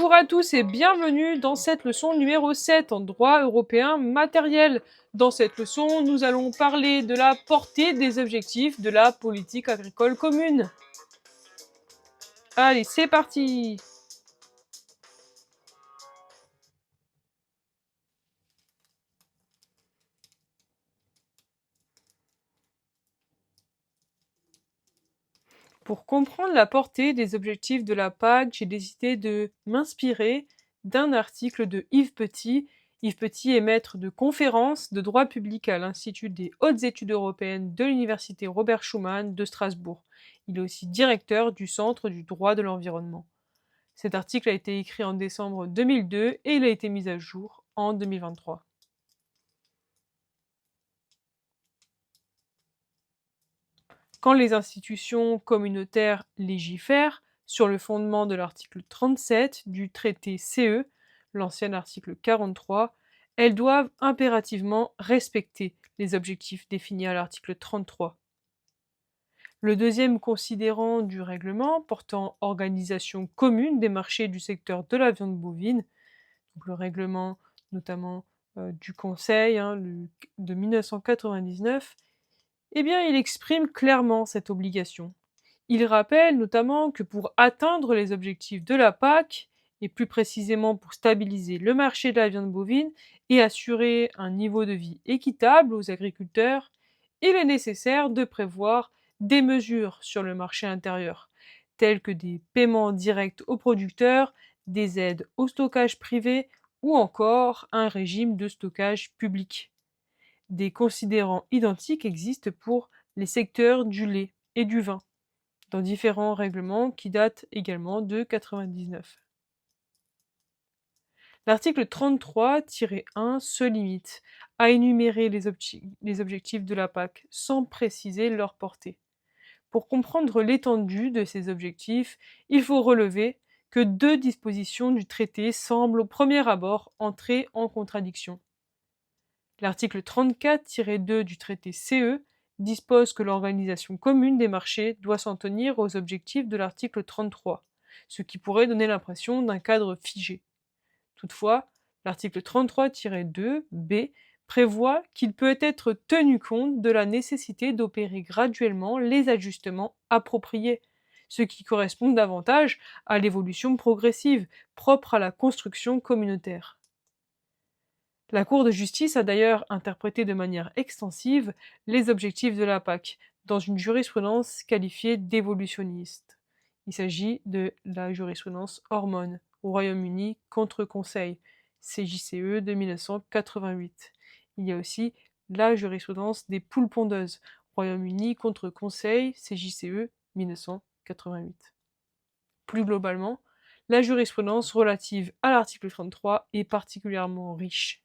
Bonjour à tous et bienvenue dans cette leçon numéro 7 en droit européen matériel. Dans cette leçon, nous allons parler de la portée des objectifs de la politique agricole commune. Allez, c'est parti! Pour comprendre la portée des objectifs de la PAC, j'ai décidé de m'inspirer d'un article de Yves Petit. Yves Petit est maître de conférences de droit public à l'Institut des hautes études européennes de l'Université Robert Schuman de Strasbourg. Il est aussi directeur du Centre du droit de l'environnement. Cet article a été écrit en décembre 2002 et il a été mis à jour en 2023. Quand les institutions communautaires légifèrent sur le fondement de l'article 37 du traité CE, l'ancien article 43, elles doivent impérativement respecter les objectifs définis à l'article 33. Le deuxième considérant du règlement portant organisation commune des marchés du secteur de la viande bovine, donc le règlement notamment du Conseil de 1999, eh bien, il exprime clairement cette obligation. Il rappelle notamment que pour atteindre les objectifs de la PAC, et plus précisément pour stabiliser le marché de la viande bovine et assurer un niveau de vie équitable aux agriculteurs, il est nécessaire de prévoir des mesures sur le marché intérieur, telles que des paiements directs aux producteurs, des aides au stockage privé ou encore un régime de stockage public. Des considérants identiques existent pour les secteurs du lait et du vin, dans différents règlements qui datent également de 1999. L'article 33-1 se limite à énumérer les objectifs de la PAC sans préciser leur portée. Pour comprendre l'étendue de ces objectifs, il faut relever que deux dispositions du traité semblent au premier abord entrer en contradiction. L'article 34-2 du traité CE dispose que l'organisation commune des marchés doit s'en tenir aux objectifs de l'article 33, ce qui pourrait donner l'impression d'un cadre figé. Toutefois, l'article 33-2 B prévoit qu'il peut être tenu compte de la nécessité d'opérer graduellement les ajustements appropriés, ce qui correspond davantage à l'évolution progressive propre à la construction communautaire. La Cour de justice a d'ailleurs interprété de manière extensive les objectifs de la PAC dans une jurisprudence qualifiée d'évolutionniste. Il s'agit de la jurisprudence Hormone au Royaume-Uni contre Conseil, CJCE de 1988. Il y a aussi la jurisprudence des poules pondeuses, Royaume-Uni contre Conseil, CJCE 1988. Plus globalement, la jurisprudence relative à l'article 33 est particulièrement riche.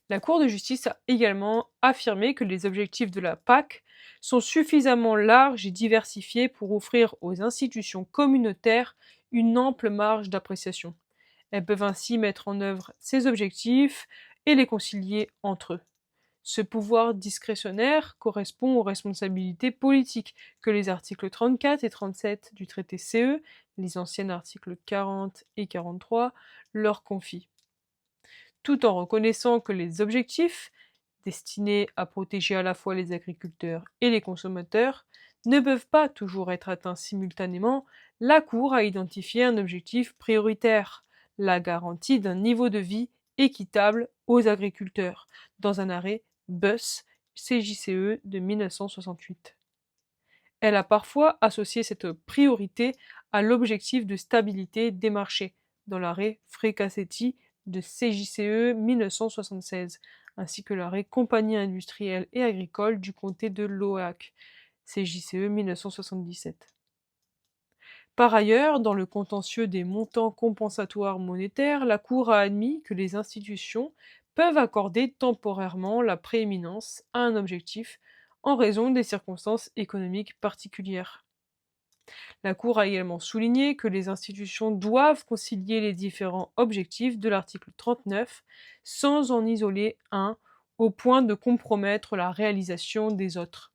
La Cour de justice a également affirmé que les objectifs de la PAC sont suffisamment larges et diversifiés pour offrir aux institutions communautaires une ample marge d'appréciation. Elles peuvent ainsi mettre en œuvre ces objectifs et les concilier entre eux. Ce pouvoir discrétionnaire correspond aux responsabilités politiques que les articles 34 et 37 du traité CE, les anciens articles 40 et 43, leur confient, tout en reconnaissant que les objectifs, destinés à protéger à la fois les agriculteurs et les consommateurs, ne peuvent pas toujours être atteints simultanément. La Cour a identifié un objectif prioritaire, la garantie d'un niveau de vie équitable aux agriculteurs, dans un arrêt Buss CJCE de 1968. Elle a parfois associé cette priorité à l'objectif de stabilité des marchés, dans l'arrêt Fracassetti de CJCE 1976, ainsi que l'arrêt Compagnie industrielle et agricole du comté de l'Oahu, CJCE 1977. Par ailleurs, dans le contentieux des montants compensatoires monétaires, la Cour a admis que les institutions peuvent accorder temporairement la prééminence à un objectif en raison des circonstances économiques particulières. La Cour a également souligné que les institutions doivent concilier les différents objectifs de l'article 39 sans en isoler un au point de compromettre la réalisation des autres.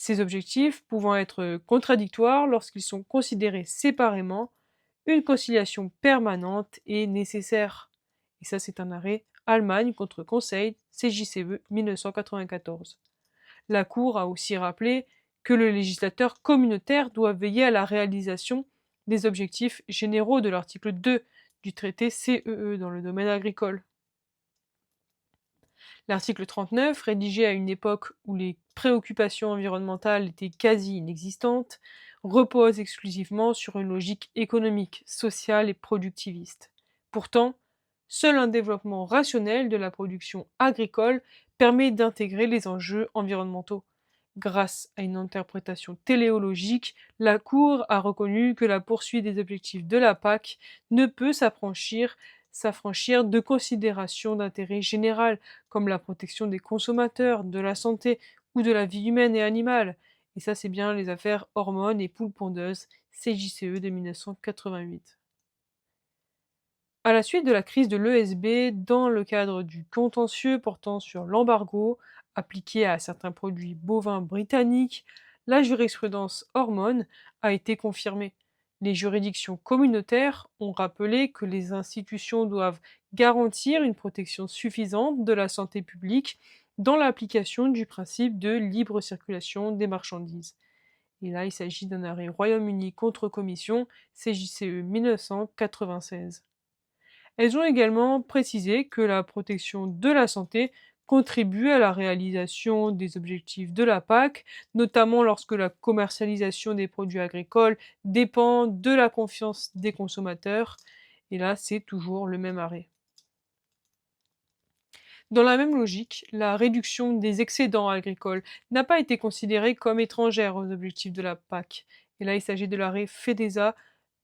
Ces objectifs pouvant être contradictoires lorsqu'ils sont considérés séparément, une conciliation permanente est nécessaire. Et ça, c'est un arrêt Allemagne contre Conseil, CJCE 1994. La Cour a aussi rappelé que le législateur communautaire doit veiller à la réalisation des objectifs généraux de l'article 2 du traité CEE dans le domaine agricole. L'article 39, rédigé à une époque où les préoccupations environnementales étaient quasi inexistantes, repose exclusivement sur une logique économique, sociale et productiviste. Pourtant, seul un développement rationnel de la production agricole permet d'intégrer les enjeux environnementaux. Grâce à une interprétation téléologique, la Cour a reconnu que la poursuite des objectifs de la PAC ne peut s'affranchir de considérations d'intérêt général, comme la protection des consommateurs, de la santé ou de la vie humaine et animale. Et ça, c'est bien les affaires hormones et poules pondeuses, CJCE de 1988. À la suite de la crise de l'ESB, dans le cadre du contentieux portant sur l'embargo appliqué à certains produits bovins britanniques, la jurisprudence hormone a été confirmée. Les juridictions communautaires ont rappelé que les institutions doivent garantir une protection suffisante de la santé publique dans l'application du principe de libre circulation des marchandises. Et là, il s'agit d'un arrêt Royaume-Uni contre Commission, CJCE 1996. Elles ont également précisé que la protection de la santé contribue à la réalisation des objectifs de la PAC, notamment lorsque la commercialisation des produits agricoles dépend de la confiance des consommateurs. Et là, c'est toujours le même arrêt. Dans la même logique, la réduction des excédents agricoles n'a pas été considérée comme étrangère aux objectifs de la PAC. Et là, il s'agit de l'arrêt FEDESA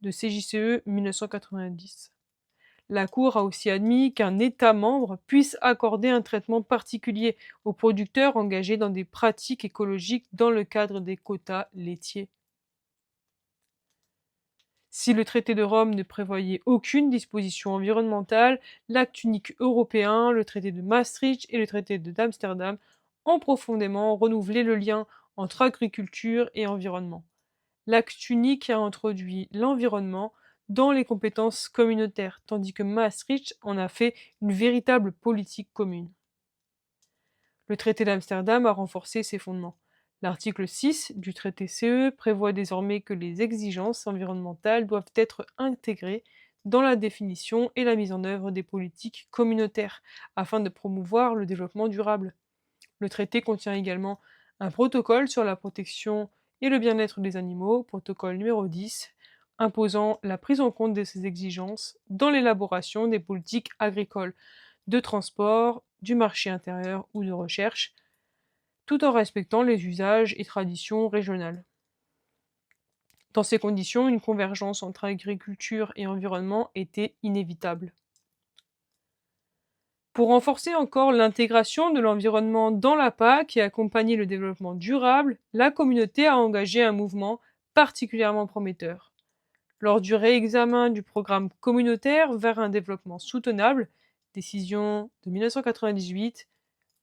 de CJCE 1990. La Cour a aussi admis qu'un État membre puisse accorder un traitement particulier aux producteurs engagés dans des pratiques écologiques dans le cadre des quotas laitiers. Si le traité de Rome ne prévoyait aucune disposition environnementale, l'acte unique européen, le traité de Maastricht et le traité d'Amsterdam ont profondément renouvelé le lien entre agriculture et environnement. L'acte unique a introduit l'environnement dans les compétences communautaires, tandis que Maastricht en a fait une véritable politique commune. Le traité d'Amsterdam a renforcé ses fondements. L'article 6 du traité CE prévoit désormais que les exigences environnementales doivent être intégrées dans la définition et la mise en œuvre des politiques communautaires, afin de promouvoir le développement durable. Le traité contient également un protocole sur la protection et le bien-être des animaux, protocole numéro 10, imposant la prise en compte de ces exigences dans l'élaboration des politiques agricoles, de transport, du marché intérieur ou de recherche, tout en respectant les usages et traditions régionales. Dans ces conditions, une convergence entre agriculture et environnement était inévitable. Pour renforcer encore l'intégration de l'environnement dans la PAC et accompagner le développement durable, la communauté a engagé un mouvement particulièrement prometteur. Lors du réexamen du programme communautaire vers un développement soutenable, décision de 1998,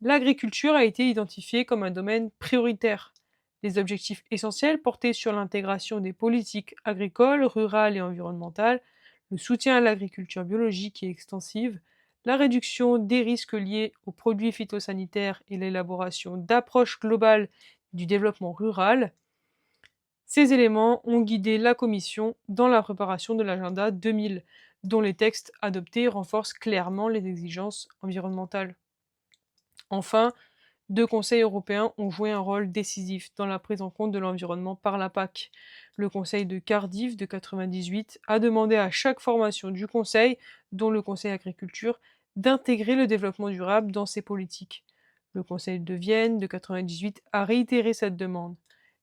l'agriculture a été identifiée comme un domaine prioritaire. Les objectifs essentiels portaient sur l'intégration des politiques agricoles, rurales et environnementales, le soutien à l'agriculture biologique et extensive, la réduction des risques liés aux produits phytosanitaires et l'élaboration d'approches globales du développement rural. Ces éléments ont guidé la Commission dans la préparation de l'agenda 2000, dont les textes adoptés renforcent clairement les exigences environnementales. Enfin, deux conseils européens ont joué un rôle décisif dans la prise en compte de l'environnement par la PAC. Le Conseil de Cardiff de 1998 a demandé à chaque formation du Conseil, dont le Conseil agriculture, d'intégrer le développement durable dans ses politiques. Le Conseil de Vienne de 1998 a réitéré cette demande.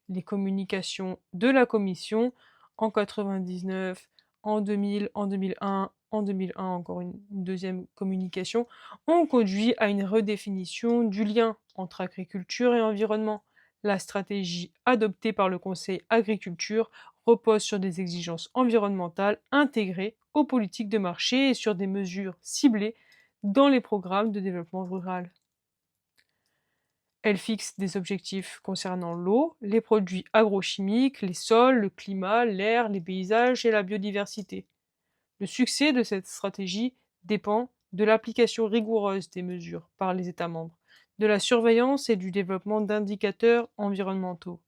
Les communications de la Commission en 1999, en 2000, en 2001, en 2001 encore une deuxième communication, ont conduit à une redéfinition du lien entre agriculture et environnement. La stratégie adoptée par le Conseil agriculture repose sur des exigences environnementales intégrées aux politiques de marché et sur des mesures ciblées dans les programmes de développement rural. Elle fixe des objectifs concernant l'eau, les produits agrochimiques, les sols, le climat, l'air, les paysages et la biodiversité. Le succès de cette stratégie dépend de l'application rigoureuse des mesures par les États membres, de la surveillance et du développement d'indicateurs environnementaux.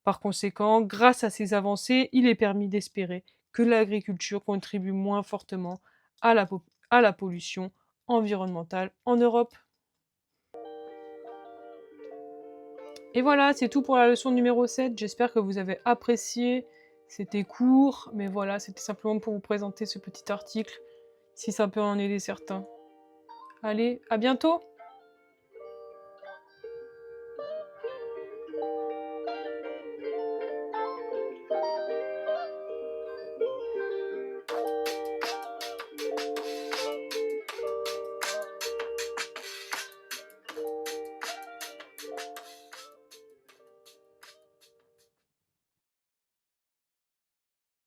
Par conséquent, grâce à ces avancées, il est permis d'espérer que l'agriculture contribue moins fortement à la pollution environnementale en Europe. Et voilà, c'est tout pour la leçon numéro 7. J'espère que vous avez apprécié. C'était court, mais voilà, c'était simplement pour vous présenter ce petit article, si ça peut en aider certains. Allez, à bientôt!